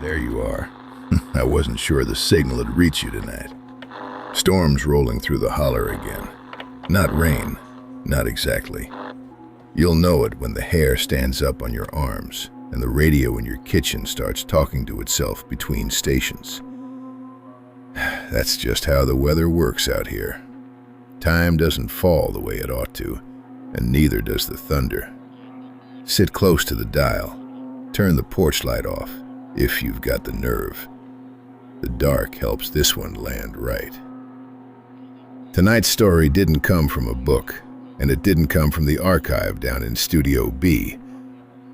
There you are. I wasn't sure the signal would reach you tonight. Storm's rolling through the holler again. Not rain, not exactly. You'll know it when the hair stands up on your arms and the radio in your kitchen starts talking to itself between stations. That's just how the weather works out here. Time doesn't fall the way it ought to, and neither does the thunder. Sit close to the dial. Turn the porch light off, if you've got the nerve. The dark helps this one land right. Tonight's story didn't come from a book, and it didn't come from the archive down in Studio B,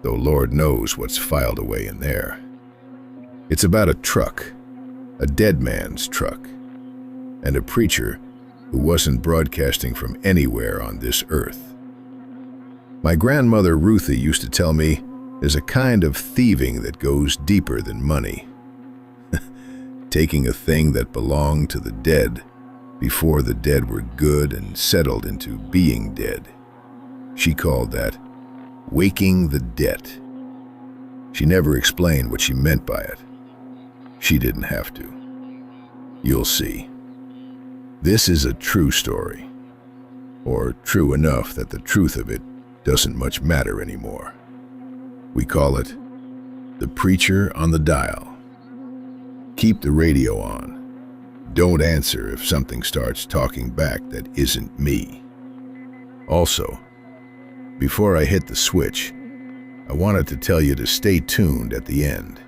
though Lord knows what's filed away in there. It's about a truck, a dead man's truck, and a preacher who wasn't broadcasting from anywhere on this earth. My grandmother Ruthie used to tell me there's a kind of thieving that goes deeper than money. Taking a thing that belonged to the dead before the dead were good and settled into being dead. She called that waking the debt. She never explained what she meant by it. She didn't have to. You'll see. This is a true story, or true enough that the truth of it doesn't much matter anymore. We call it The Preacher on the Dial. Keep the radio on. Don't answer if something starts talking back that isn't me. Also, before I hit the switch, I wanted to tell you to stay tuned at the end.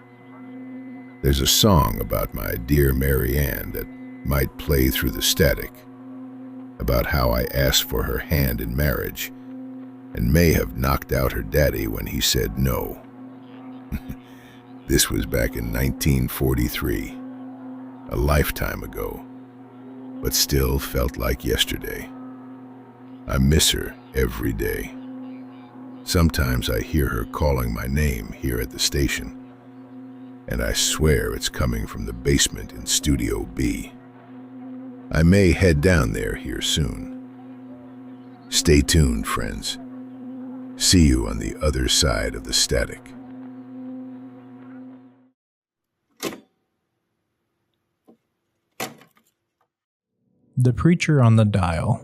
There's a song about my dear Mary Ann that might play through the static, about how I asked for her hand in marriage and may have knocked out her daddy when he said no. This was back in 1943, a lifetime ago, but still felt like yesterday. I miss her every day. Sometimes I hear her calling my name here at the station, and I swear it's coming from the basement in Studio B. I may head down there here soon. Stay tuned, friends. See you on the other side of the static. The Preacher on the Dial.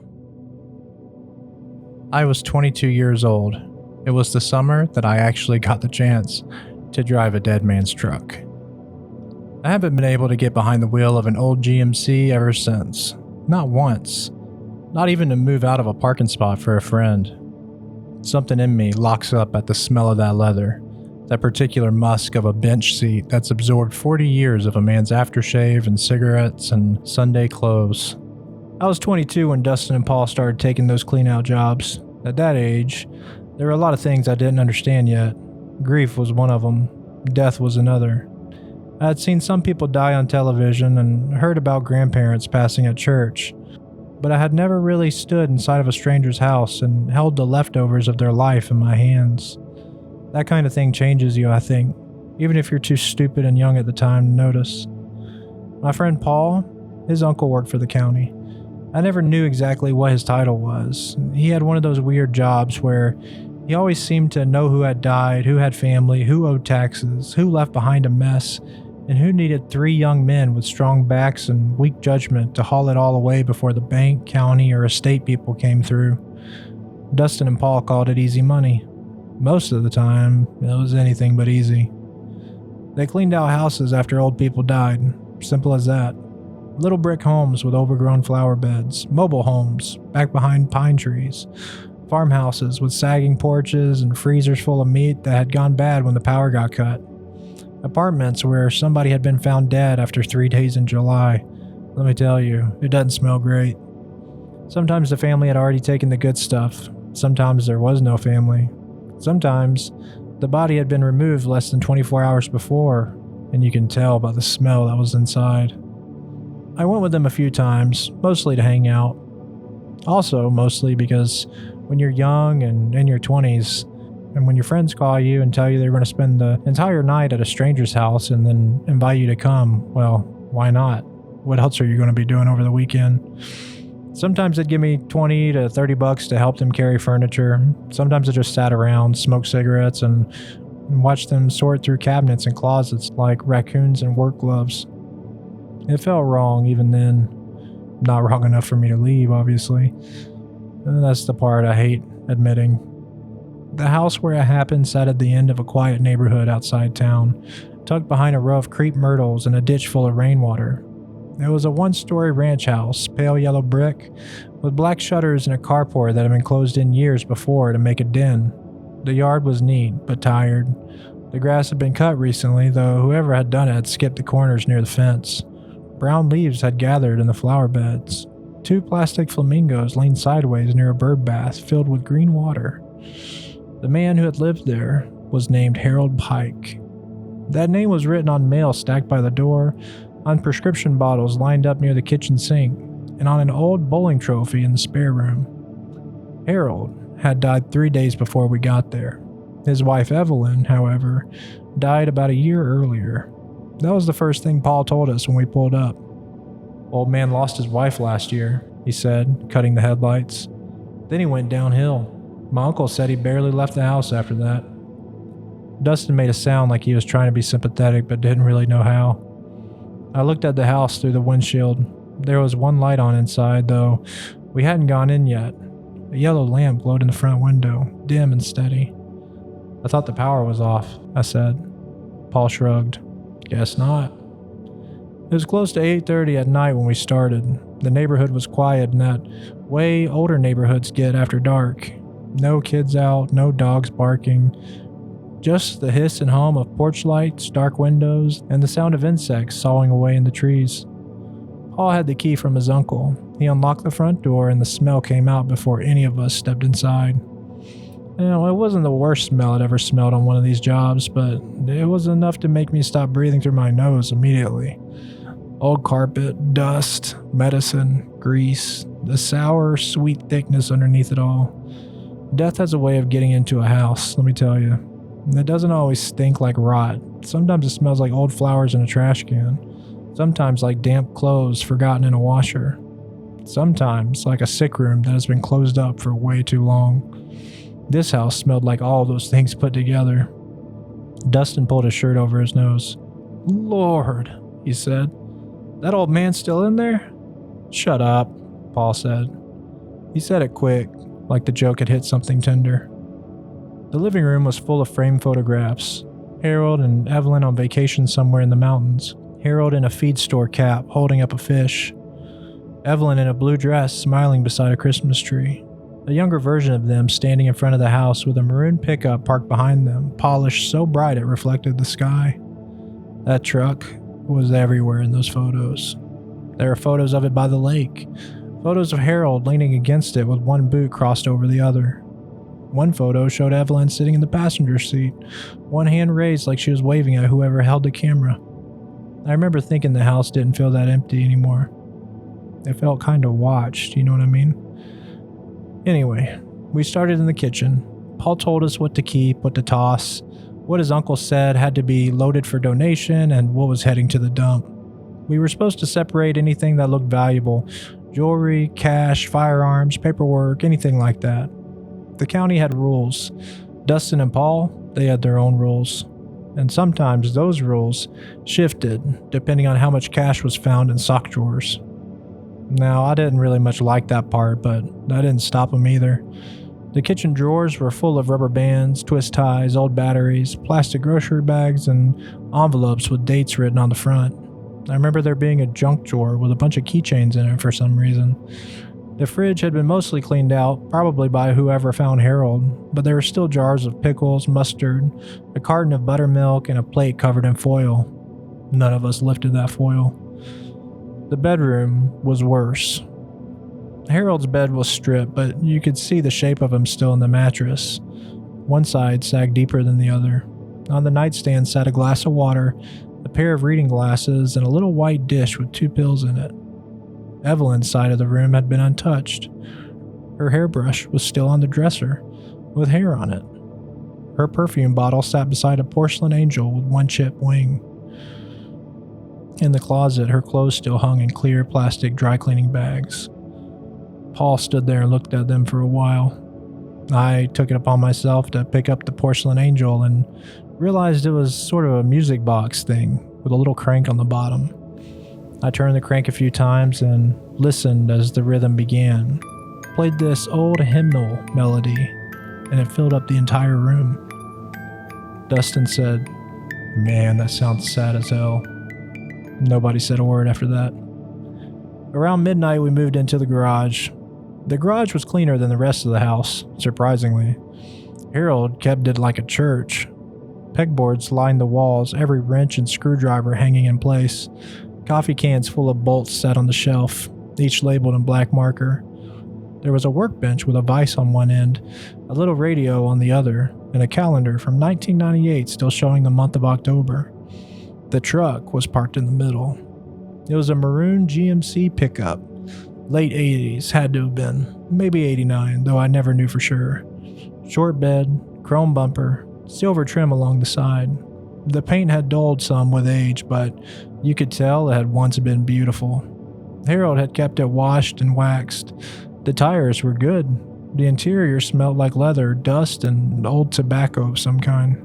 I was 22 years old. It was the summer that I actually got the chance to drive a dead man's truck. I haven't been able to get behind the wheel of an old GMC ever since. Not once. Not even to move out of a parking spot for a friend. Something in me locks up at the smell of that leather, that particular musk of a bench seat that's absorbed 40 years of a man's aftershave and cigarettes and Sunday clothes. I was 22 when Dustin and Paul started taking those clean-out jobs. At that age, there were a lot of things I didn't understand yet. Grief was one of them. Death was another. I had seen some people die on television and heard about grandparents passing at church, but I had never really stood inside of a stranger's house and held the leftovers of their life in my hands. That kind of thing changes you, I think, even if you're too stupid and young at the time to notice. My friend Paul, his uncle worked for the county. I never knew exactly what his title was. He had one of those weird jobs where he always seemed to know who had died, who had family, who owed taxes, who left behind a mess, and who needed 3 young men with strong backs and weak judgment to haul it all away before the bank, county, or estate people came through. Dustin and Paul called it easy money. Most of the time, it was anything but easy. They cleaned out houses after old people died. Simple as that. Little brick homes with overgrown flower beds, mobile homes back behind pine trees, farmhouses with sagging porches and freezers full of meat that had gone bad when the power got cut. Apartments where somebody had been found dead after 3 days in July. Let me tell you, it doesn't smell great. Sometimes the family had already taken the good stuff. Sometimes there was no family. Sometimes the body had been removed less than 24 hours before, and you can tell by the smell that was inside. I went with them a few times, mostly to hang out. Also, mostly because when you're young and in your 20s, and when your friends call you and tell you they're going to spend the entire night at a stranger's house and then invite you to come, well, why not? What else are you going to be doing over the weekend? Sometimes they'd give me $20 to $30 to help them carry furniture. Sometimes I just sat around, smoked cigarettes, and and watched them sort through cabinets and closets like raccoons in work gloves. It felt wrong even then. Not wrong enough for me to leave, obviously. And that's the part I hate admitting. The house where it happened sat at the end of a quiet neighborhood outside town, tucked behind a row of crepe myrtles and a ditch full of rainwater. It was a one-story ranch house, pale yellow brick, with black shutters and a carport that had been closed in years before to make a den. The yard was neat, but tired. The grass had been cut recently, though whoever had done it had skipped the corners near the fence. Brown leaves had gathered in the flower beds. 2 plastic flamingos leaned sideways near a bird bath filled with green water. The man who had lived there was named Harold Pike. That name was written on mail stacked by the door, on prescription bottles lined up near the kitchen sink, and on an old bowling trophy in the spare room. Harold had died 3 days before we got there. His wife Evelyn, however, died about a year earlier. That was the first thing Paul told us when we pulled up. "Old man lost his wife last year," he said, cutting the headlights. "Then he went downhill. My uncle said he barely left the house after that." Dustin made a sound like he was trying to be sympathetic but didn't really know how. I looked at the house through the windshield. There was one light on inside, though we hadn't gone in yet. A yellow lamp glowed in the front window, dim and steady. "I thought the power was off," I said. Paul shrugged. "Guess not." It was close to 8:30 at night when we started. The neighborhood was quiet in that way older neighborhoods get after dark. No kids out, no dogs barking. Just the hiss and hum of porch lights, dark windows, and the sound of insects sawing away in the trees. Paul had the key from his uncle. He unlocked the front door and the smell came out before any of us stepped inside. It wasn't the worst smell I'd ever smelled on one of these jobs, but it was enough to make me stop breathing through my nose immediately. Old carpet, dust, medicine, grease, the sour, sweet thickness underneath it all. Death has a way of getting into a house, let me tell you. It doesn't always stink like rot. Sometimes it smells like old flowers in a trash can. Sometimes like damp clothes forgotten in a washer. Sometimes like a sick room that has been closed up for way too long. This house smelled like all those things put together. Dustin pulled his shirt over his nose. "Lord," he said. "That old man's still in there?" "Shut up," Paul said. He said it quick, like the joke had hit something tender. The living room was full of framed photographs. Harold and Evelyn on vacation somewhere in the mountains. Harold in a feed store cap, holding up a fish. Evelyn in a blue dress, smiling beside a Christmas tree. A younger version of them standing in front of the house with a maroon pickup parked behind them, polished so bright it reflected the sky. That truck was everywhere in those photos. There were photos of it by the lake. Photos of Harold leaning against it with one boot crossed over the other. One photo showed Evelyn sitting in the passenger seat, one hand raised like she was waving at whoever held the camera. I remember thinking the house didn't feel that empty anymore. It felt kind of watched, you know what I mean? Anyway, we started in the kitchen. Paul told us what to keep, what to toss, what his uncle said had to be loaded for donation, and what was heading to the dump. We were supposed to separate anything that looked valuable: jewelry, cash, firearms, paperwork, anything like that. The county had rules. Dustin and Paul, they had their own rules. And sometimes those rules shifted depending on how much cash was found in sock drawers. Now, I didn't really much like that part, but that didn't stop them either. The kitchen drawers were full of rubber bands, twist ties, old batteries, plastic grocery bags, and envelopes with dates written on the front. I remember there being a junk drawer with a bunch of keychains in it for some reason. The fridge had been mostly cleaned out, probably by whoever found Harold, but there were still jars of pickles, mustard, a carton of buttermilk, and a plate covered in foil. None of us lifted that foil. The bedroom was worse. Harold's bed was stripped, but you could see the shape of him still in the mattress. One side sagged deeper than the other. On the nightstand sat a glass of water, a pair of reading glasses, and a little white dish with 2 pills in it. Evelyn's side of the room had been untouched. Her hairbrush was still on the dresser, with hair on it. Her perfume bottle sat beside a porcelain angel with one chipped wing. In the closet, her clothes still hung in clear plastic dry cleaning bags. Paul stood there and looked at them for a while. I took it upon myself to pick up the porcelain angel and Realized it was sort of a music box thing with a little crank on the bottom. I turned the crank a few times and listened as the rhythm began. Played this old hymnal melody, and it filled up the entire room. Dustin said, "Man, that sounds sad as hell." Nobody said a word after that. Around midnight, we moved into the garage. The garage was cleaner than the rest of the house, surprisingly. Harold kept it like a church. Pegboards lined the walls, every wrench and screwdriver hanging in place. Coffee cans full of bolts sat on the shelf, each labeled in black marker. There was a workbench with a vise on one end, a little radio on the other, and a calendar from 1998 still showing the month of October. The truck was parked in the middle. It was a maroon GMC pickup. Late 80s, had to have been. Maybe 89, though I never knew for sure. Short bed, chrome bumper, silver trim along the side. The paint had dulled some with age, but you could tell it had once been beautiful. Harold had kept it washed and waxed. The tires were good. The interior smelled like leather, dust, and old tobacco of some kind.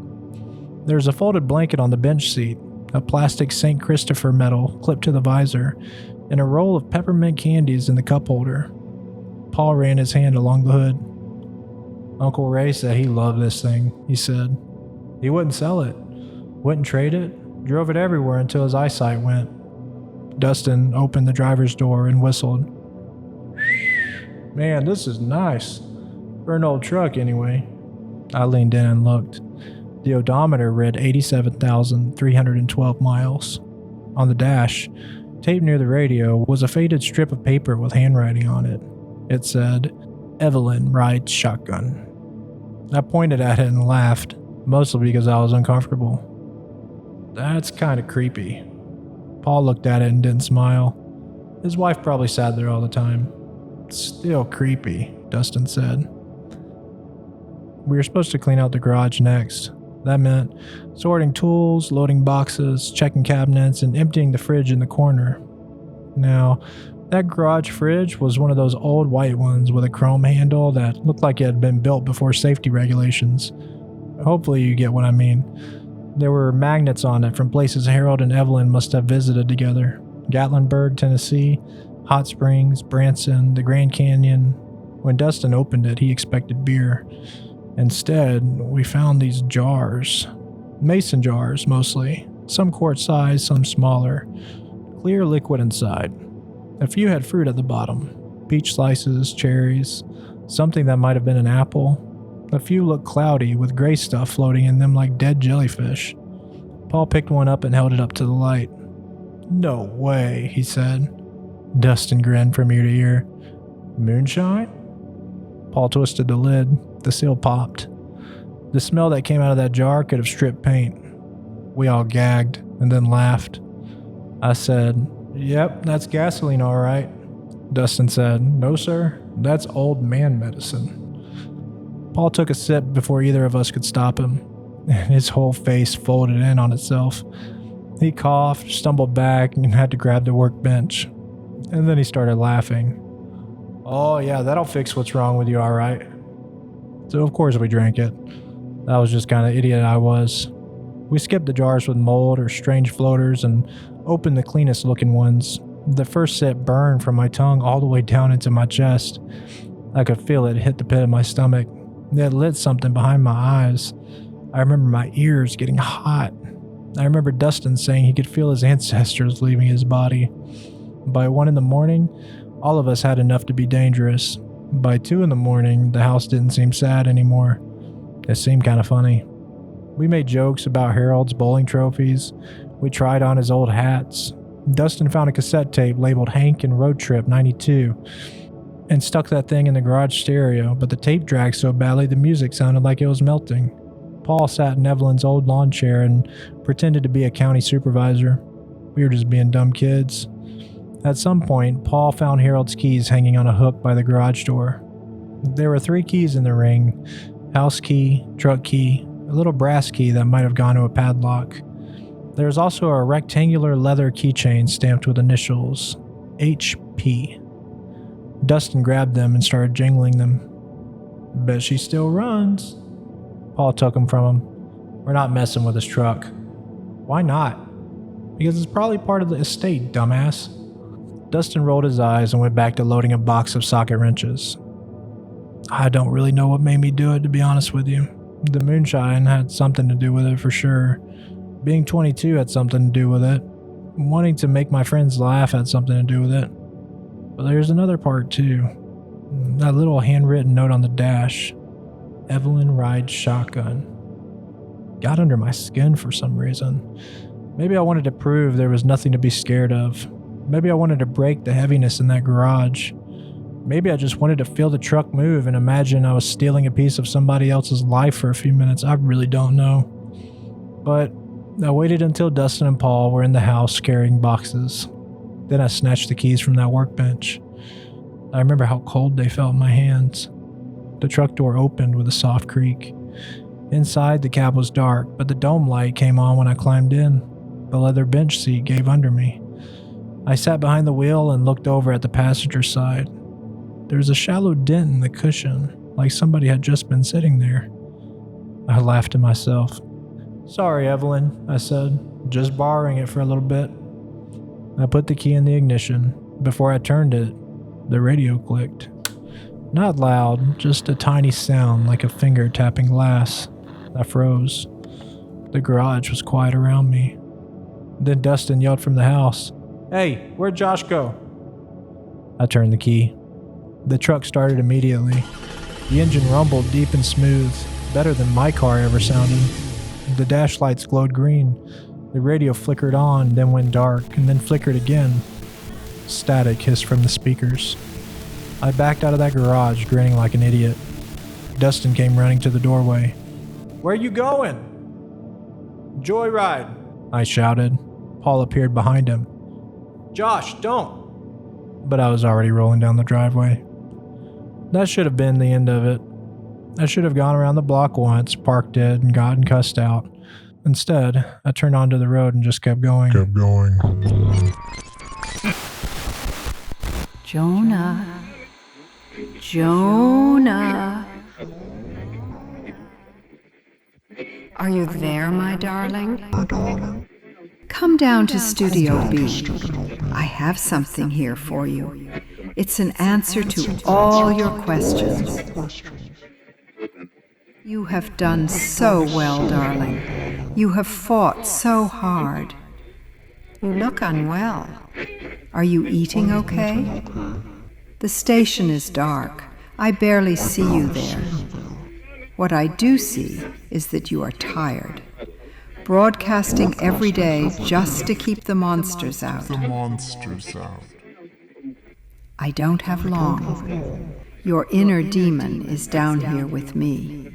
There was a folded blanket on the bench seat, a plastic St. Christopher medal clipped to the visor, and a roll of peppermint candies in the cup holder. Paul ran his hand along the hood. "Uncle Ray said he loved this thing," he said. "He wouldn't sell it, wouldn't trade it, drove it everywhere until his eyesight went." Dustin opened the driver's door and whistled. "Man, this is nice. For an old truck, anyway." I leaned in and looked. The odometer read 87,312 miles. On the dash, taped near the radio, was a faded strip of paper with handwriting on it. It said, "Evelyn rides shotgun." I pointed at it and laughed, mostly because I was uncomfortable. "That's kind of creepy." Paul looked at it and didn't smile. His wife probably sat there all the time. "Still creepy," Dustin said. We were supposed to clean out the garage next. That meant sorting tools, loading boxes, checking cabinets, and emptying the fridge in the corner. Now, that garage fridge was one of those old white ones with a chrome handle that looked like it had been built before safety regulations. Hopefully you get what I mean. There were magnets on it from places Harold and Evelyn must have visited together. Gatlinburg, Tennessee, Hot Springs, Branson, the Grand Canyon. When Dustin opened it, he expected beer. Instead, we found these jars. Mason jars, mostly. Some quart size, some smaller. Clear liquid inside. A few had fruit at the bottom. Peach slices, cherries, something that might have been an apple. A few looked cloudy, with gray stuff floating in them like dead jellyfish. Paul picked one up and held it up to the light. "No way," he said. Dustin grinned from ear to ear. "Moonshine?" Paul twisted the lid. The seal popped. The smell that came out of that jar could have stripped paint. We all gagged and then laughed. I said, "Yep, that's gasoline all right." Dustin said, "No, sir, that's old man medicine." Paul took a sip before either of us could stop him. His whole face folded in on itself. He coughed, stumbled back, and had to grab the workbench. And then he started laughing. "Oh yeah, that'll fix what's wrong with you, all right." So of course we drank it. That was just kind of idiot I was. We skipped the jars with mold or strange floaters and opened the cleanest looking ones. The first sip burned from my tongue all the way down into my chest. I could feel it hit the pit of my stomach. It lit something behind my eyes. I remember my ears getting hot. I remember Dustin saying he could feel his ancestors leaving his body. By 1 a.m, all of us had enough to be dangerous. By 2 a.m, the house didn't seem sad anymore. It seemed kind of funny. We made jokes about Harold's bowling trophies. We tried on his old hats. Dustin found a cassette tape labeled Hank and Road Trip 92 and stuck that thing in the garage stereo, but the tape dragged so badly the music sounded like it was melting. Paul sat in Evelyn's old lawn chair and pretended to be a county supervisor. We were just being dumb kids. At some point, Paul found Harold's keys hanging on a hook by the garage door. There were 3 keys in the ring: house key, truck key, a little brass key that might have gone to a padlock. There was also a rectangular leather keychain stamped with initials, HP. Dustin grabbed them and started jingling them. "Bet she still runs." Paul took them from him. We're not messing with his truck. Why not? Because it's probably part of the estate, dumbass. Dustin rolled his eyes and went back to loading a box of socket wrenches. I don't really know what made me do it, to be honest with you. The moonshine had something to do with it for sure. Being 22 had something to do with it. Wanting to make my friends laugh had something to do with it. But there's another part too. That little handwritten note on the dash. Evelyn rides shotgun. Got under my skin for some reason. Maybe I wanted to prove there was nothing to be scared of. Maybe I wanted to break the heaviness in that garage. Maybe I just wanted to feel the truck move and imagine I was stealing a piece of somebody else's life for a few minutes. I really don't know. But I waited until Dustin and Paul were in the house carrying boxes. Then I snatched the keys from that workbench. I remember how cold they felt in my hands. The truck door opened with a soft creak. Inside, the cab was dark, but the dome light came on when I climbed in. The leather bench seat gave under me. I sat behind the wheel and looked over at the passenger side. There was a shallow dent in the cushion, like somebody had just been sitting there. I laughed to myself. Sorry, Evelyn, I said, just borrowing it for a little bit. I put the key in the ignition. Before I turned it, the radio clicked. Not loud, just a tiny sound like a finger tapping glass. I froze. The garage was quiet around me. Then Dustin yelled from the house, "Hey, where'd Josh go?" I turned the key. The truck started immediately. The engine rumbled deep and smooth, better than my car ever sounded. The dash lights glowed green. The radio flickered on, then went dark, and then flickered again. Static hissed from the speakers. I backed out of that garage, grinning like an idiot. Dustin came running to the doorway. "Where you going?" "Joyride," I shouted. Paul appeared behind him. "Josh, don't." But I was already rolling down the driveway. That should have been the end of it. I should have gone around the block once, parked it, and gotten cussed out. Instead, I turned onto the road and just kept going. Jonah. Jonah. Are you there, my darling? Come down to Studio B. I have something here for you. It's an answer to all your questions. You have done so well, darling. You have fought so hard. You look unwell. Are you eating okay? The station is dark. I barely see you there. What I do see is that you are tired. Broadcasting every day just to keep the monsters out. I don't have long. Your inner demon is down here with me.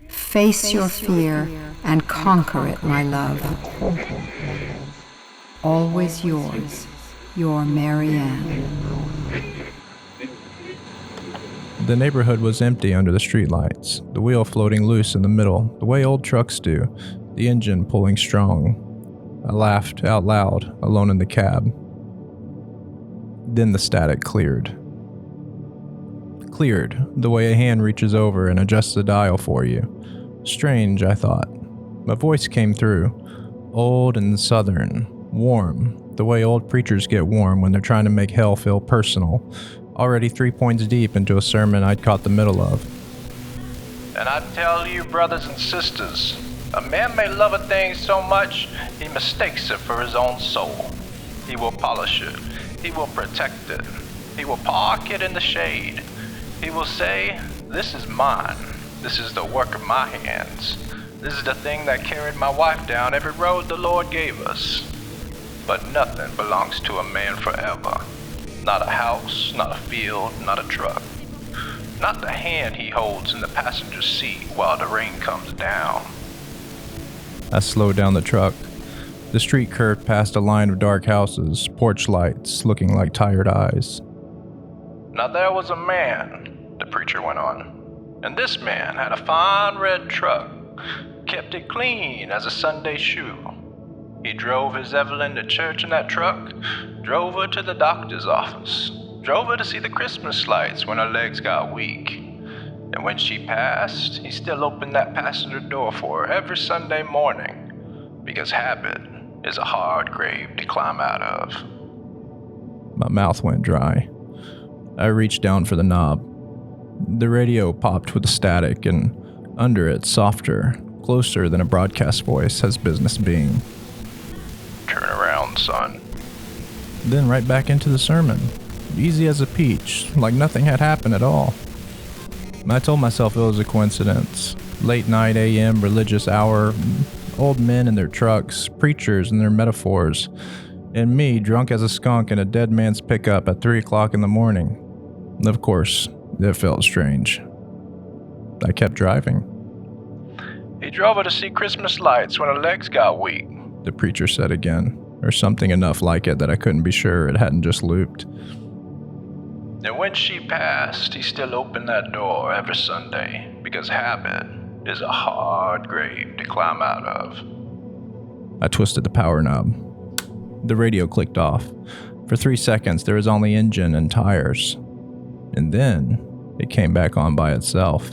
Face your fear and conquer it, my love. Always yours, your Marianne. The neighborhood was empty under the streetlights, the wheel floating loose in the middle, the way old trucks do, the engine pulling strong. I laughed out loud, alone in the cab. Then the static cleared. Cleared, the way a hand reaches over and adjusts the dial for you. Strange, I thought. A voice came through, old and southern, warm, the way old preachers get warm when they're trying to make hell feel personal. Already 3 points deep into a sermon I'd caught the middle of. And I tell you, brothers and sisters, a man may love a thing so much, he mistakes it for his own soul. He will polish it. He will protect it. He will park it in the shade. He will say, "This is mine. This is the work of my hands. This is the thing that carried my wife down every road the Lord gave us." But nothing belongs to a man forever. Not a house, not a field, not a truck. Not the hand he holds in the passenger seat while the rain comes down. I slowed down the truck. The street curved past a line of dark houses, porch lights looking like tired eyes. Now there was a man, the preacher went on, and this man had a fine red truck, kept it clean as a Sunday shoe. He drove his Evelyn to church in that truck, drove her to the doctor's office, drove her to see the Christmas lights when her legs got weak. And when she passed, he still opened that passenger door for her every Sunday morning, because habit is a hard grave to climb out of. My mouth went dry. I reached down for the knob. The radio popped with a static, and under it, softer, closer than a broadcast voice has business being. Turn around, son. Then right back into the sermon, easy as a peach, like nothing had happened at all. I told myself it was a coincidence. Late night AM, religious hour, old men in their trucks, preachers and their metaphors, and me drunk as a skunk in a dead man's pickup at 3 o'clock in the morning. Of course, it felt strange. I kept driving. He drove her to see Christmas lights when her legs got weak, the preacher said again, or something enough like it that I couldn't be sure it hadn't just looped. And when she passed, he still opened that door every Sunday, because habit is a hard grave to climb out of. I twisted the power knob. The radio clicked off. For 3 seconds, there was only engine and tires. And then, it came back on by itself.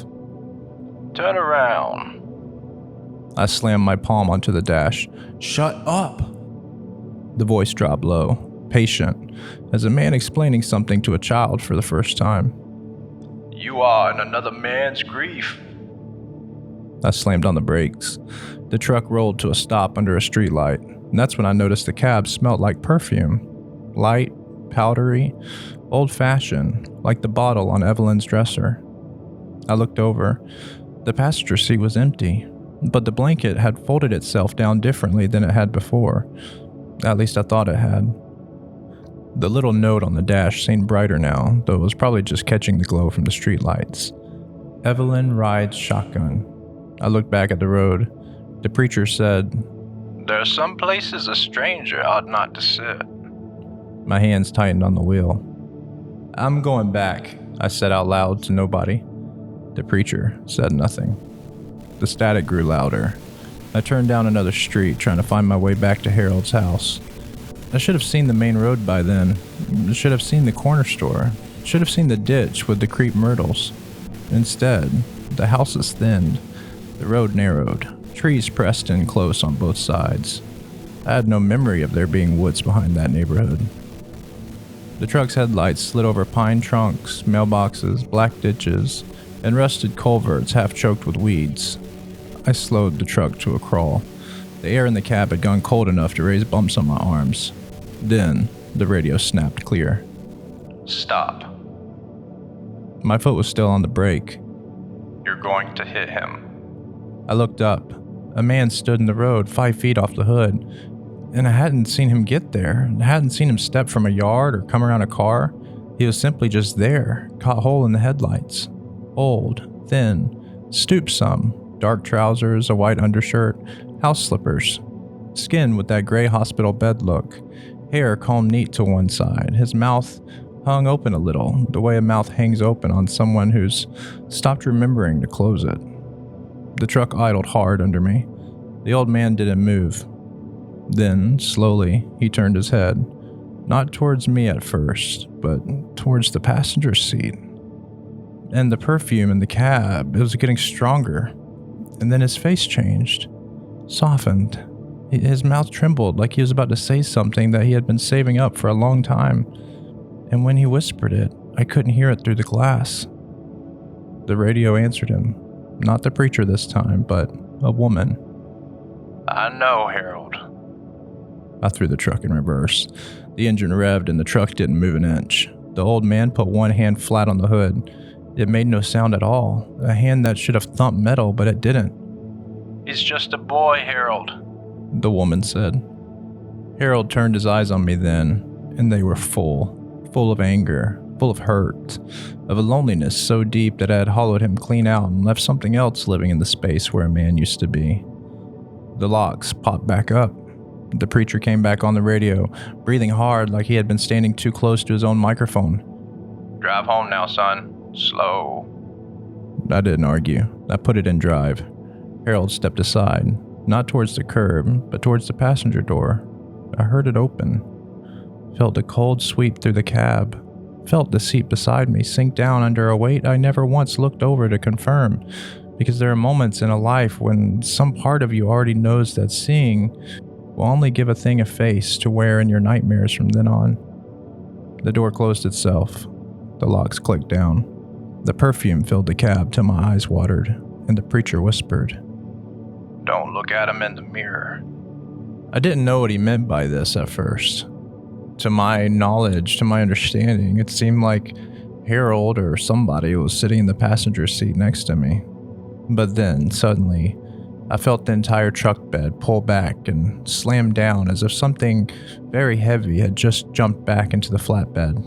Turn around. I slammed my palm onto the dash. Shut up! The voice dropped low, patient, as a man explaining something to a child for the first time. You are in another man's grief. I slammed on the brakes. The truck rolled to a stop under a streetlight, and that's when I noticed the cab smelled like perfume. Light, powdery, old-fashioned, like the bottle on Evelyn's dresser. I looked over. The passenger seat was empty, but the blanket had folded itself down differently than it had before. At least I thought it had. The little note on the dash seemed brighter now, though it was probably just catching the glow from the streetlights. Evelyn rides shotgun. I looked back at the road. The preacher said, There are some places a stranger ought not to sit. My hands tightened on the wheel. I'm going back, I said out loud to nobody. The preacher said nothing. The static grew louder. I turned down another street, trying to find my way back to Harold's house. I should have seen the main road by then. I should have seen the corner store. Should have seen the ditch with the creep myrtles. Instead, the houses thinned. The road narrowed. Trees pressed in close on both sides. I had no memory of there being woods behind that neighborhood. The truck's headlights slid over pine trunks, mailboxes, black ditches, and rusted culverts half choked with weeds. I slowed the truck to a crawl. The air in the cab had gone cold enough to raise bumps on my arms. Then, the radio snapped clear. Stop. My foot was still on the brake. You're going to hit him. I looked up. A man stood in the road 5 feet off the hood, and I hadn't seen him get there. I hadn't seen him step from a yard or come around a car. He was simply just there, caught hole in the headlights. Old, thin, stooped some, dark trousers, a white undershirt, house slippers. Skin with that gray hospital bed look, hair combed neat to one side, his mouth hung open a little, the way a mouth hangs open on someone who's stopped remembering to close it. The truck idled hard under me. The old man didn't move. Then, slowly, he turned his head, not towards me at first, but towards the passenger seat. And the perfume in the cab, it was getting stronger. And then his face changed, softened. His mouth trembled like he was about to say something that he had been saving up for a long time. And when he whispered it, I couldn't hear it through the glass. The radio answered him. Not the preacher this time, but a woman. I know, Harold. I threw the truck in reverse. The engine revved and the truck didn't move an inch. The old man put one hand flat on the hood. It made no sound at all. A hand that should have thumped metal, but it didn't. He's just a boy, Harold, the woman said. Harold turned his eyes on me then, and they were full of anger, full of hurt, of a loneliness so deep that it had hollowed him clean out and left something else living in the space where a man used to be. The locks popped back up. The preacher came back on the radio, breathing hard like he had been standing too close to his own microphone. Drive home now, son. Slow. I didn't argue. I put it in drive. Harold stepped aside, not towards the curb, but towards the passenger door. I heard it open. Felt a cold sweep through the cab. felt the seat beside me sink down under a weight I never once looked over to confirm, because there are moments in a life when some part of you already knows that seeing will only give a thing a face to wear in your nightmares from then on. The door closed itself. The locks clicked down. The perfume filled the cab till my eyes watered, and the preacher whispered, "Don't look at him in the mirror." I didn't know what he meant by this at first. To my knowledge, to my understanding, it seemed like Harold or somebody was sitting in the passenger seat next to me. But then, suddenly, I felt the entire truck bed pull back and slam down as if something very heavy had just jumped back into the flatbed.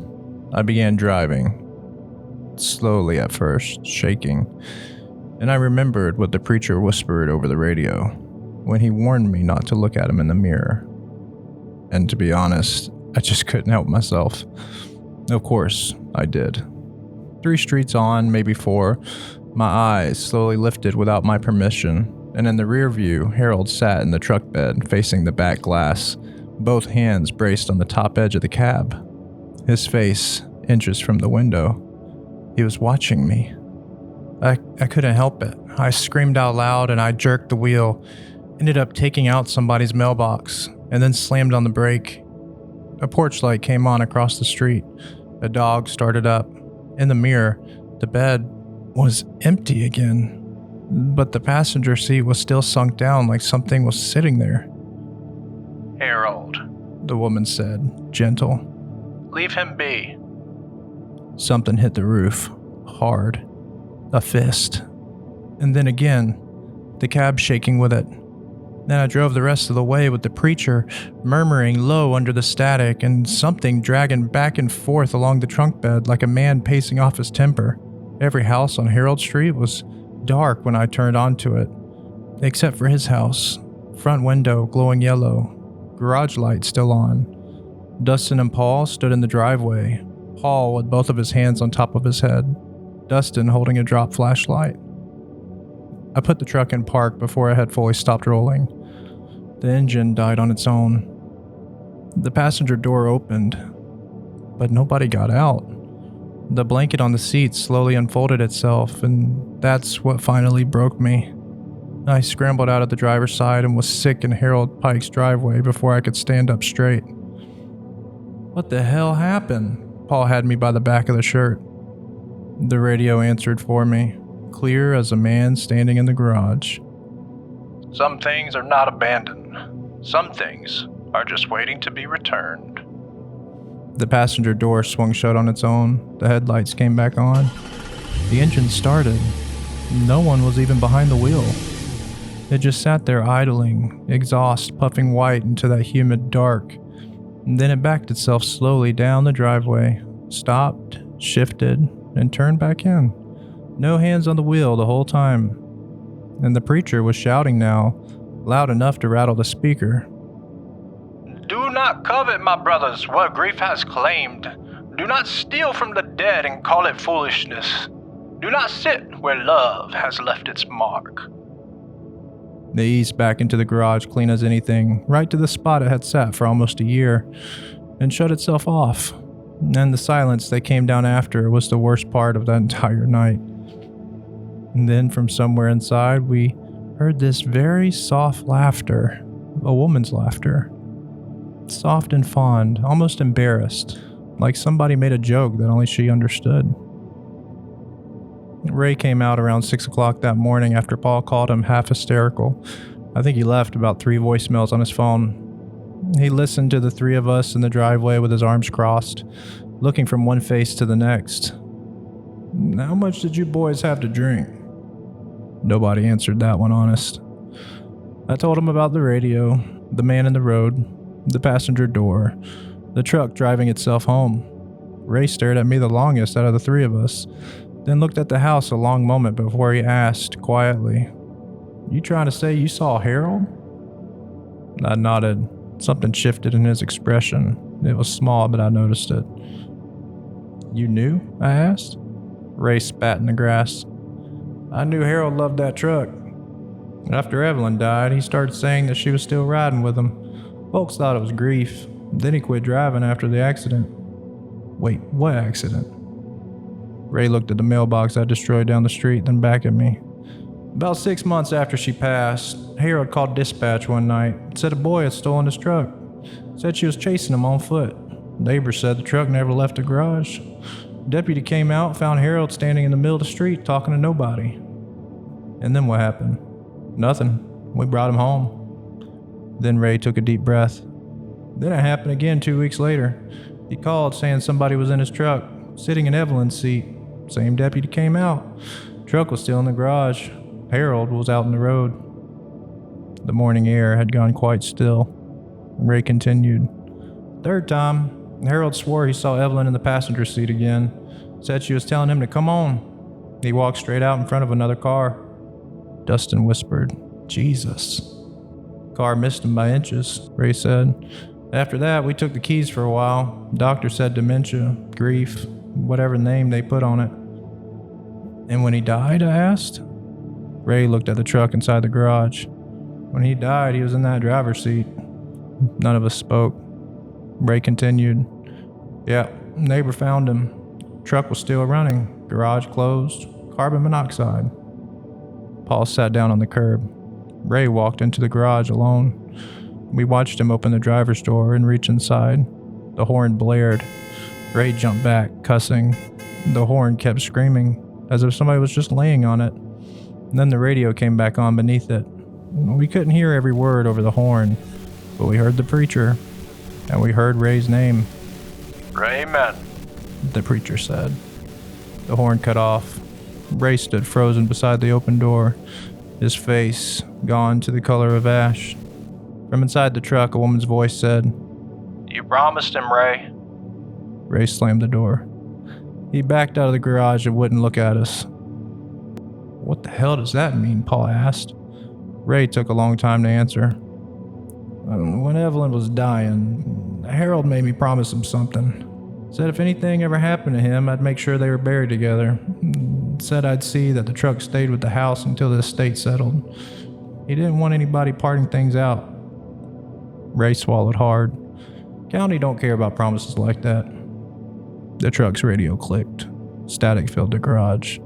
I began driving, slowly at first, shaking, and I remembered what the preacher whispered over the radio when he warned me not to look at him in the mirror. And to be honest, I just couldn't help myself. Of course, I did. 3 streets on, maybe 4, my eyes slowly lifted without my permission, and in the rear view, Harold sat in the truck bed facing the back glass, both hands braced on the top edge of the cab. His face inches from the window. He was watching me. I couldn't help it. I screamed out loud and I jerked the wheel, ended up taking out somebody's mailbox, and then slammed on the brake. A porch light came on across the street. A dog started up. In the mirror, the bed was empty again, but the passenger seat was still sunk down like something was sitting there. "Harold," the woman said, gentle. "Leave him be." Something hit the roof, hard. A fist. And then again, the cab shaking with it. Then I drove the rest of the way with the preacher murmuring low under the static and something dragging back and forth along the trunk bed like a man pacing off his temper. Every house on Harold Street was dark when I turned onto it, except for his house. Front window glowing yellow, garage light still on. Dustin and Paul stood in the driveway, Paul with both of his hands on top of his head, Dustin holding a drop flashlight. I put the truck in park before I had fully stopped rolling. The engine died on its own. The passenger door opened, but nobody got out. The blanket on the seat slowly unfolded itself, and that's what finally broke me. I scrambled out of the driver's side and was sick in Harold Pike's driveway before I could stand up straight. "What the hell happened?" Paul had me by the back of the shirt. The radio answered for me, clear as a man standing in the garage. "Some things are not abandoned. Some things are just waiting to be returned." The passenger door swung shut on its own. The headlights came back on. The engine started. No one was even behind the wheel. It just sat there idling, exhaust puffing white into that humid dark. And then it backed itself slowly down the driveway, stopped, shifted, and turned back in. No hands on the wheel the whole time. And the preacher was shouting now, loud enough to rattle the speaker. "Do not covet, my brothers, what grief has claimed. Do not steal from the dead and call it foolishness. Do not sit where love has left its mark." They eased back into the garage clean as anything, right to the spot it had sat for almost a year, and shut itself off. And the silence that came down after was the worst part of that entire night. And then from somewhere inside, we heard this very soft laughter, a woman's laughter. Soft and fond, almost embarrassed, like somebody made a joke that only she understood. Ray came out around 6 o'clock that morning after Paul called him half hysterical. I think he left about 3 voicemails on his phone. He listened to the 3 of us in the driveway with his arms crossed, looking from one face to the next. "How much did you boys have to drink?" Nobody answered that one honest. I told him about the radio, the man in the road, the passenger door, the truck driving itself home. Ray stared at me the longest out of the 3 of us, then looked at the house a long moment before he asked, quietly, "You trying to say you saw Harold?" I nodded. Something shifted in his expression. It was small, but I noticed it. "You knew?" I asked. Ray spat in the grass. "I knew Harold loved that truck. After Evelyn died, he started saying that she was still riding with him. Folks thought it was grief. Then he quit driving after the accident." Wait, what accident? Ray looked at the mailbox I destroyed down the street, then back at me. About 6 months after she passed, Harold called dispatch one night, said a boy had stolen his truck. Said she was chasing him on foot. Neighbors said the truck never left the garage. Deputy came out, found Harold standing in the middle of the street talking to nobody. And then what happened? Nothing. We brought him home. Then Ray took a deep breath. Then it happened again 2 weeks later. He called saying somebody was in his truck, sitting in Evelyn's seat. Same deputy came out. Truck was still in the garage. Harold was out in the road. The morning air had gone quite still. Ray continued. Third time, Harold swore he saw Evelyn in the passenger seat again. Said she was telling him to come on. He walked straight out in front of another car. Dustin whispered, Jesus. Car missed him by inches, Ray said. After that, we took the keys for a while. Doctor said dementia, grief, whatever name they put on it. And when he died, I asked? Ray looked at the truck inside the garage. When he died, he was in that driver's seat. None of us spoke. Ray continued. Yeah, neighbor found him. Truck was still running. Garage closed. Carbon monoxide. Paul sat down on the curb. Ray walked into the garage alone. We watched him open the driver's door and reach inside. The horn blared. Ray jumped back, cussing. The horn kept screaming, as if somebody was just laying on it. And then the radio came back on beneath it. We couldn't hear every word over the horn, but we heard the preacher, and we heard Ray's name. Amen, the preacher said. The horn cut off. Ray stood frozen beside the open door, his face gone to the color of ash. From inside the truck, a woman's voice said, You promised him, Ray. Ray slammed the door. He backed out of the garage and wouldn't look at us. What the hell does that mean? Paul asked. Ray took a long time to answer. When Evelyn was dying, Harold made me promise him something. Said if anything ever happened to him, I'd make sure they were buried together. Said I'd see that the truck stayed with the house until the estate settled. He didn't want anybody parting things out. Ray swallowed hard. County don't care about promises like that. The truck's radio clicked. Static filled the garage.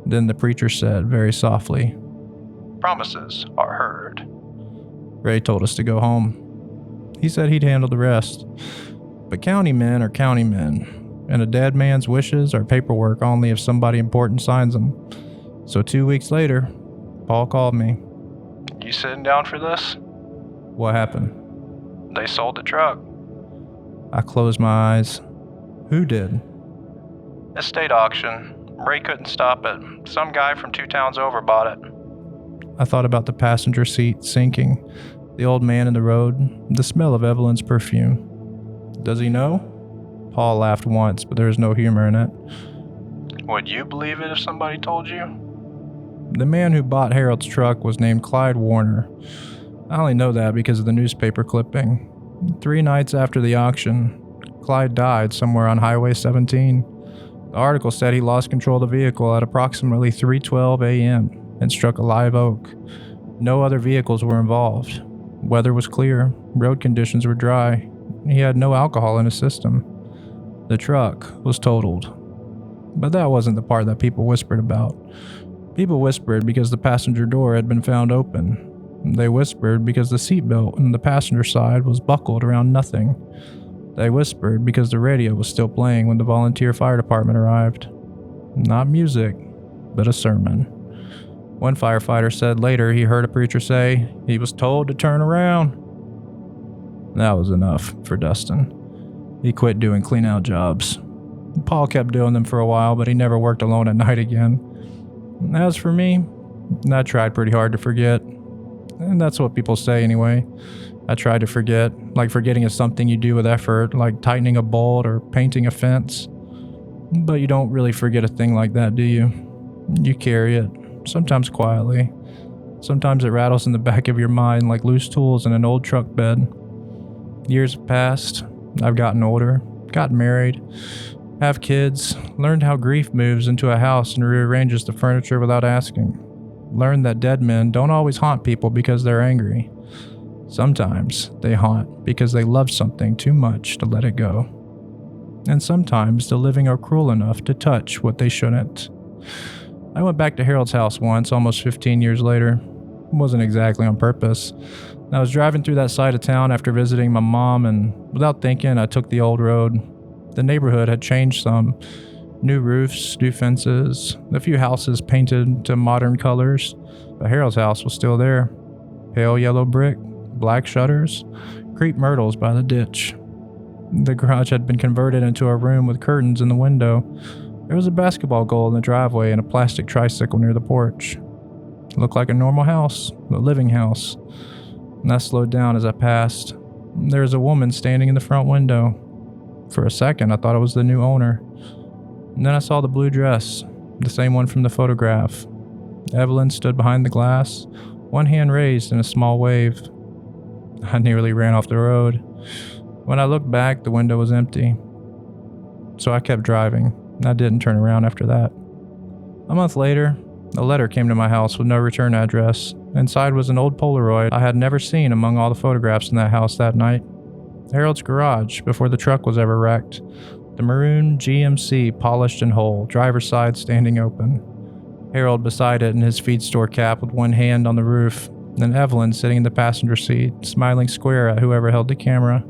Then the preacher said very softly, Promises are heard. Ray told us to go home. He said he'd handle the rest. But county men are county men, and a dead man's wishes are paperwork only if somebody important signs them. So 2 weeks later, Paul called me. You sitting down for this? What happened? They sold the truck. I closed my eyes. Who did? Estate auction. Ray couldn't stop it. Some guy from 2 towns over bought it. I thought about the passenger seat sinking, the old man in the road, the smell of Evelyn's perfume. Does he know? Paul laughed once, but there was no humor in it. Would you believe it if somebody told you? The man who bought Harold's truck was named Clyde Warner. I only know that because of the newspaper clipping. 3 nights after the auction, Clyde died somewhere on Highway 17. The article said he lost control of the vehicle at approximately 3:12 a.m. and struck a live oak. No other vehicles were involved. Weather was clear. Road conditions were dry. He had no alcohol in his system. The truck was totaled. But that wasn't the part that people whispered about. People whispered because the passenger door had been found open. They whispered because the seatbelt in the passenger side was buckled around nothing. They whispered because the radio was still playing when the volunteer fire department arrived. Not music, but a sermon. One firefighter said later he heard a preacher say he was told to turn around. That was enough for Dustin. He quit doing clean-out jobs. Paul kept doing them for a while, but he never worked alone at night again. As for me, I tried pretty hard to forget. And that's what people say anyway. I tried to forget, like forgetting is something you do with effort, like tightening a bolt or painting a fence. But you don't really forget a thing like that, do you? You carry it, sometimes quietly. Sometimes it rattles in the back of your mind like loose tools in an old truck bed. Years have passed. I've gotten older, got married, have kids, learned how grief moves into a house and rearranges the furniture without asking. Learned that dead men don't always haunt people because they're angry. Sometimes they haunt because they love something too much to let it go. and sometimes the living are cruel enough to touch what they shouldn't. I went back to Harold's house once, almost 15 years later. It wasn't exactly on purpose. I was driving through that side of town after visiting my mom, and without thinking, I took the old road. The neighborhood had changed some. New roofs, new fences, a few houses painted to modern colors, but Harold's house was still there. Pale yellow brick, black shutters, crepe myrtles by the ditch. The garage had been converted into a room with curtains in the window. There was a basketball goal in the driveway and a plastic tricycle near the porch. It looked like a normal house, a living house. And I slowed down as I passed. There was a woman standing in the front window. For a second, I thought it was the new owner. And then I saw the blue dress, the same one from the photograph. Evelyn stood behind the glass, one hand raised in a small wave. I nearly ran off the road. When I looked back, the window was empty. So I kept driving, and I didn't turn around after that. A month later, a letter came to my house with no return address. Inside was an old Polaroid I had never seen among all the photographs in that house that night. Harold's garage, before the truck was ever wrecked. The maroon GMC polished and whole, driver's side standing open. Harold beside it in his feed store cap with one hand on the roof, and Evelyn sitting in the passenger seat, smiling square at whoever held the camera.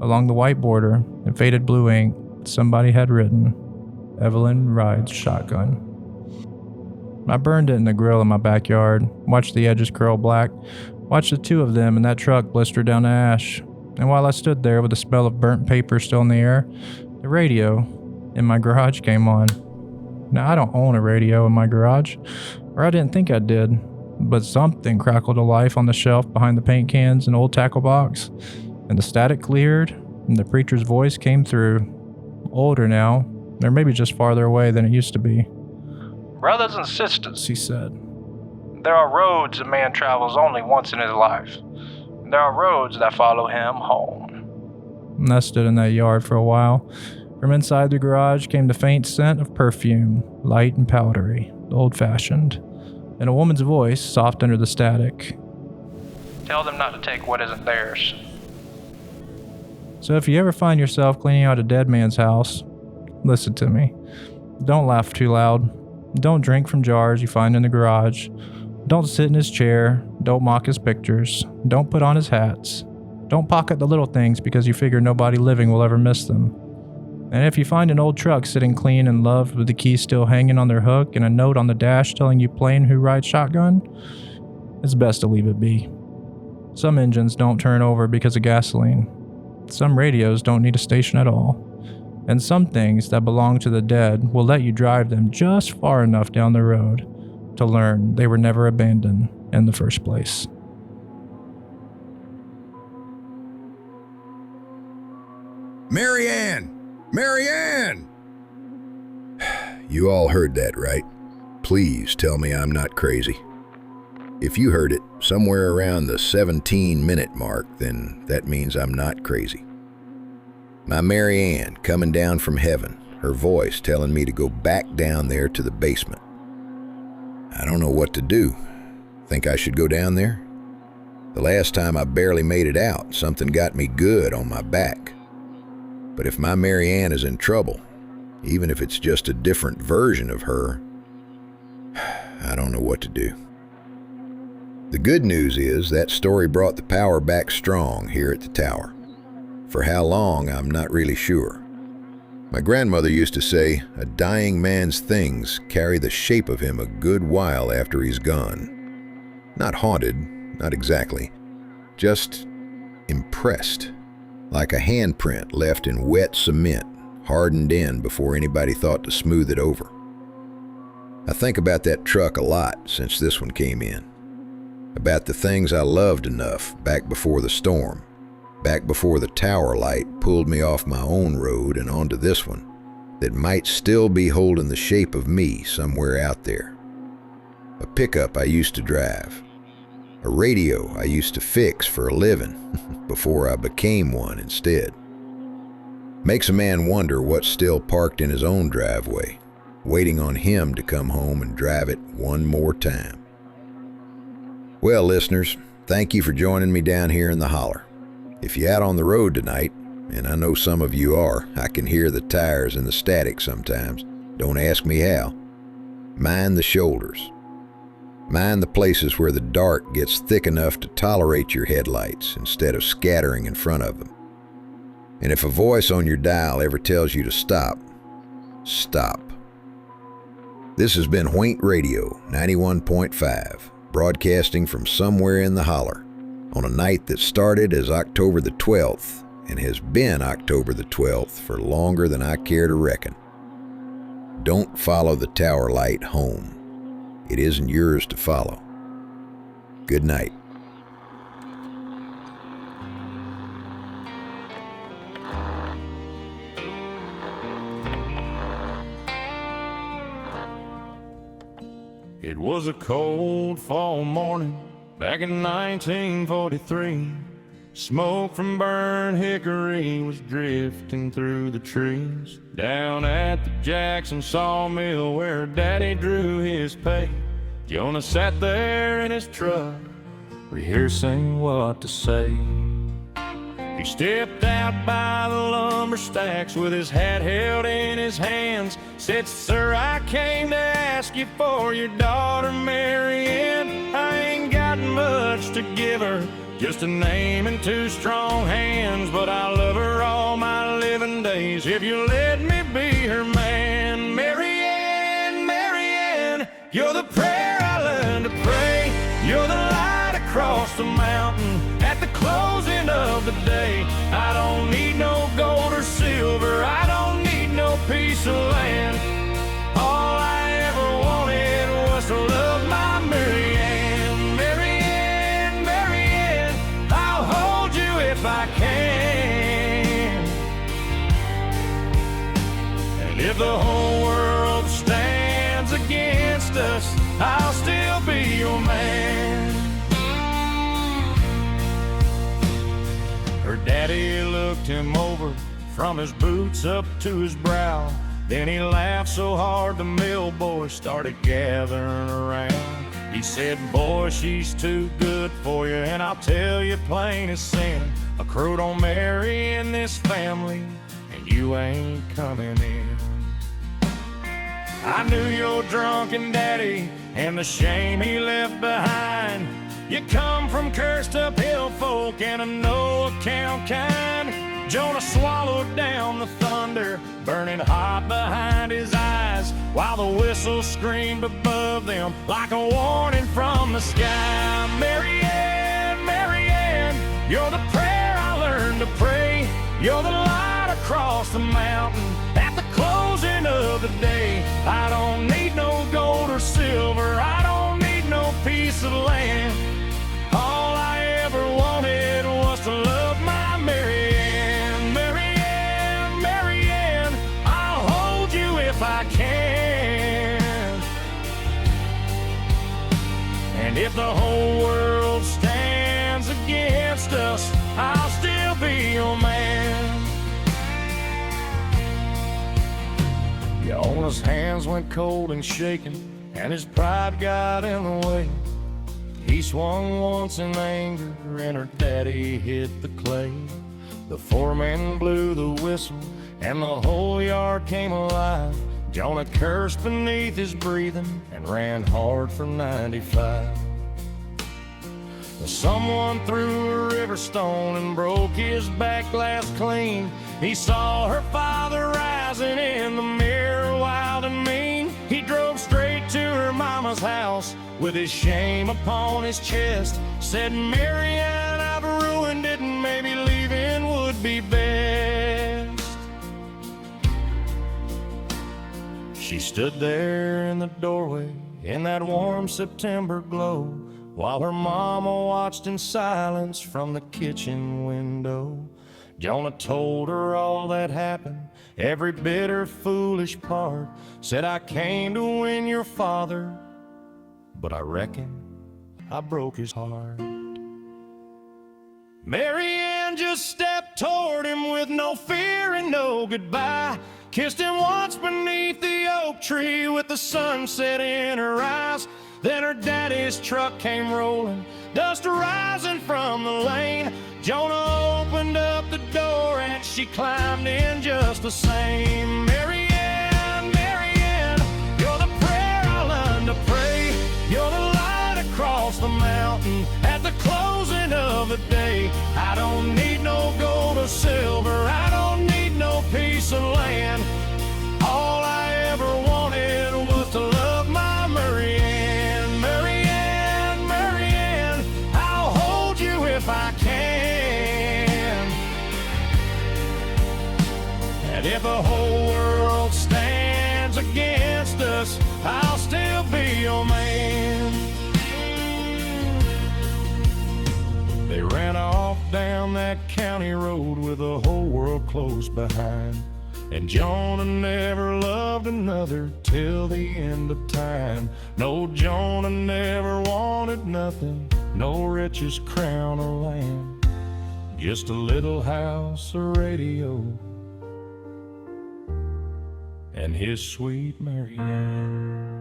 Along the white border, in faded blue ink, somebody had written, "Evelyn rides shotgun." I burned it in the grill in my backyard, watched the edges curl black, watched the two of them in that truck blister down to ash. And while I stood there with the smell of burnt paper still in the air, the radio in my garage came on. Now, I don't own a radio in my garage, or I didn't think I did, but something crackled to life on the shelf behind the paint cans and old tackle box, and the static cleared, and the preacher's voice came through. Older now, or maybe just farther away than it used to be. Brothers and sisters, He said, there are roads a man travels only once in his life. There are roads that follow him home. And I stood in that yard for a while. From inside the garage came the faint scent of perfume, light and powdery, old-fashioned, and a woman's voice, soft under the static. Tell them not to take what isn't theirs. So if you ever find yourself cleaning out a dead man's house, listen to me. Don't laugh too loud. Don't drink from jars you find in the garage. Don't sit in his chair. Don't mock his pictures. Don't put on his hats. Don't pocket the little things because you figure nobody living will ever miss them. And if you find an old truck sitting clean and loved with the key still hanging on their hook and a note on the dash telling you plain who rides shotgun, it's best to leave it be. Some engines don't turn over because of gasoline. Some radios don't need a station at all. And some things that belong to the dead will let you drive them just far enough down the road to learn they were never abandoned in the first place. Marianne! Marianne! You all heard that, right? Please tell me I'm not crazy. If you heard it somewhere around the 17-minute mark, then that means I'm not crazy. My Marianne coming down from heaven, her voice telling me to go back down there to the basement. I don't know what to do. Think I should go down there? The last time I barely made it out, something got me good on my back. But if my Marianne is in trouble, even if it's just a different version of her, I don't know what to do. The good news is that story brought the power back strong here at the tower. For how long, I'm not really sure. My grandmother used to say, a dying man's things carry the shape of him a good while after he's gone. Not haunted, not exactly, just impressed, like a handprint left in wet cement, hardened in before anybody thought to smooth it over. I think about that truck a lot since this one came in. About the things I loved enough back before the storm, back before the tower light pulled me off my own road and onto this one, that might still be holding the shape of me somewhere out there. A pickup I used to drive. A radio I used to fix for a living before I became one instead. Makes a man wonder what's still parked in his own driveway, waiting on him to come home and drive it one more time. Well, listeners, thank you for joining me down here in the holler. If you're out on the road tonight, and I know some of you are. I can hear the tires and the static sometimes. Don't ask me how. Mind the shoulders. Mind the places where the dark gets thick enough to tolerate your headlights instead of scattering in front of them. And if a voice on your dial ever tells you to stop, stop. This has been WHAINT Radio 91.5, broadcasting from somewhere in the holler on a night that started as October the 12th and has been October the 12th for longer than I care to reckon. Don't follow the tower light home. It isn't yours to follow. Good night. It was a cold fall morning back in 1943. Smoke from burned hickory was drifting through the trees. Down at the Jackson sawmill where Daddy drew his pay, Jonah sat there in his truck, rehearsing what to say. He stepped out by the lumber stacks with his hat held in his hands. Said, "Sir, I came to ask you for your daughter Marianne. I ain't got much to give her, just a name and two strong hands, but I love her all my living days if you let me be her man. Marianne, Marianne, you're the prayer I learned to pray. You're the light across the mountain at the closing of the day. I don't need no gold or silver, I don't need no piece of land. All I ever wanted was to love my Marianne. Marianne, Marianne, I'll hold you if I can. And if the whole world stands against us, I'll still be your man." Her daddy looked him over from his boots up to his brow. Then he laughed so hard the mill boys started gathering around. He said, "Boy, she's too good for you, and I'll tell you plain as sin, a crow don't marry in this family, and you ain't coming in. I knew your drunken daddy and the shame he left behind. You come from cursed up hill folk and a no account kind." Jonah swallowed down the thunder, burning hot behind his eyes, while the whistle screamed above them like a warning from the sky. "Marianne, Marianne, you're the prayer I learned to pray. You're the light across the mountain at the closing of the day. I don't need no gold or silver, I don't need no piece of land. All I ever wanted was to love my Marianne. Marianne, Marianne, I'll hold you if I can. And if the whole world stands against us, I'll still be your man." Jonah's hands went cold and shaking, and his pride got in the way. He swung once in anger, and her daddy hit the clay. The foreman blew the whistle, and the whole yard came alive. Jonah cursed beneath his breathing and ran hard for 95. Someone threw a river stone and broke his back glass clean. He saw her father rising in the mirror, wild and mean. He drove straight to her mama's house with his shame upon his chest. Said, "Marianne, I've ruined it, and maybe leaving would be best." She stood there in the doorway in that warm September glow, while her mama watched in silence from the kitchen window. Jonah told her all that happened, every bitter, foolish part. Said, "I came to win your father, but I reckon I broke his heart." Marianne just stepped toward him with no fear and no goodbye. Kissed him once beneath the oak tree with the sunset in her eyes. Then her daddy's truck came rolling, dust rising from the lane. Jonah opened up the door and she climbed in just the same. Marianne, Marianne, you're the prayer I learned to pray. You're the light across the mountain at the closing of the day. I don't need no gold or silver, I don't need no piece of land. All I ever wanted was to love my Marianne. Marianne, Marianne, I'll hold you if I can. And if the whole world stands against us, I'll still be your man. They ran off down that county road with the whole world close behind. And Jonah never loved another till the end of time. No, Jonah never wanted nothing, no riches, crown, or land. Just a little house, a radio, and his sweet Marianne.